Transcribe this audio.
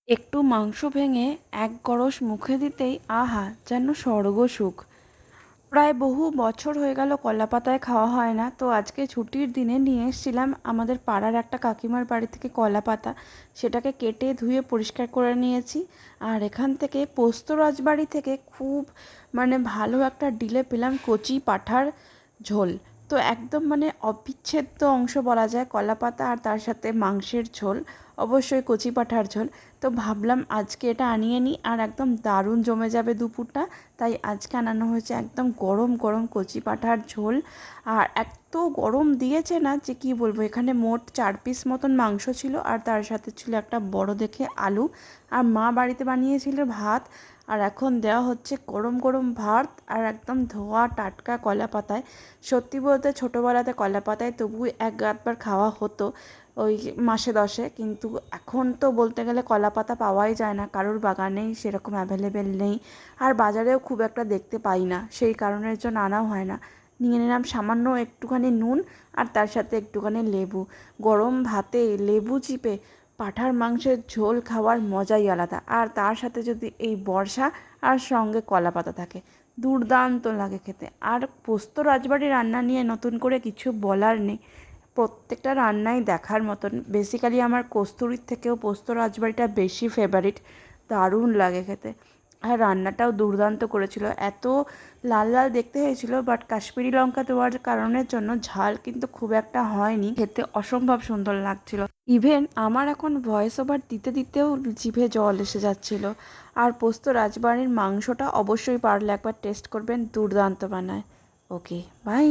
একটু মাংস ভেঙে এক গরস মুখে দিতেই আহা যেন স্বর্গসুখ। প্রায় বহু বছর হয়ে গেল কলাপাতায় খাওয়া হয় না, তো আজকে ছুটির দিনে নিয়ে এসেছিলাম আমাদের পাড়ার একটা কাকিমার বাড়ি থেকে কলাপাতা। সেটাকে কেটে ধুয়ে পরিষ্কার করে নিয়েছি। আর এখান থেকে পোস্ত রাজবাড়ি থেকে খুব ভালো একটা ডিলে পেলাম কচি পাঁঠার ঝোল। তো একদম অবিচ্ছেদ্য অংশ বলা যায় কলাপাতা আর তার সাথে মাংসের ঝোল, অবশ্যই কচি পাঁঠার ঝোল। তো ভাবলাম আজকে এটা আনিয়ে নিই, আর একদম দারুণ জমে যাবে দুপুরটা। তাই আজকে আনানো হয়েছে একদম গরম গরম কচি পাঁঠার ঝোল। আর এত গরম দিয়েছে না যে কি বলবো, এখানে মোট 4 পিস মতন মাংস ছিল, আর তার সাথে ছিল একটা বড় দেখে আলু। আর মা বাড়িতে বানিয়েছিল ভাত। আর এখন দেওয়া হচ্ছে গরম গরম ভাত আর একদম ধোয়া টাটকা কলা পাতায়। সত্যি বলতে ছোটোবেলাতে কলা পাতায় তবু এক আধবার খাওয়া হতো, ওই মাসে 10-এ। কিন্তু এখন তো বলতে গেলে কলা পাতা পাওয়াই যায় না, কারোর বাগানেই সেরকম অ্যাভেলেবেল নেই। আর বাজারেও খুব একটা দেখতে পাই না, সেই কারণের জন্য আনাও হয় না। নিয়ে নিলাম সামান্য একটুখানি নুন, আর তার সাথে একটুখানি লেবু। গরম ভাতে লেবু চিপে পাঁঠার মাংসের ঝোল খাওয়ার মজাই আলাদা, আর তার সাথে যদি এই বর্ষা আর সঙ্গে কলা পাতা থাকে, দুর্দান্ত লাগে খেতে। আর পোস্ত রাজবাড়ি রান্না নিয়ে নতুন করে কিছু বলার নেই, প্রত্যেকটা রান্নাই দেখার মতন। বেসিক্যালি আমার কস্তুরির থেকেও পোস্ত রাজবাড়িটা বেশি ফেভারিট, দারুণ লাগে খেতে। আর রান্নাটাও দুর্দান্ত করেছিল, এত লাল লাল দেখতে হয়েছিল, বাট কাশ্মীরি লঙ্কা দেওয়ার কারণের জন্য ঝাল কিন্তু খুব একটা হয়নি, খেতে অসম্ভব সুন্দর লাগছিল। ইভেন আমার এখন ভয়েস ওভার দিতে দিতেও জিভে জল এসে যাচ্ছিল। আর পোস্ত রাজবাড়ির মাংসটা অবশ্যই পারলে একবার টেস্ট করবেন, দুর্দান্ত বানায়। ওকে, বাই।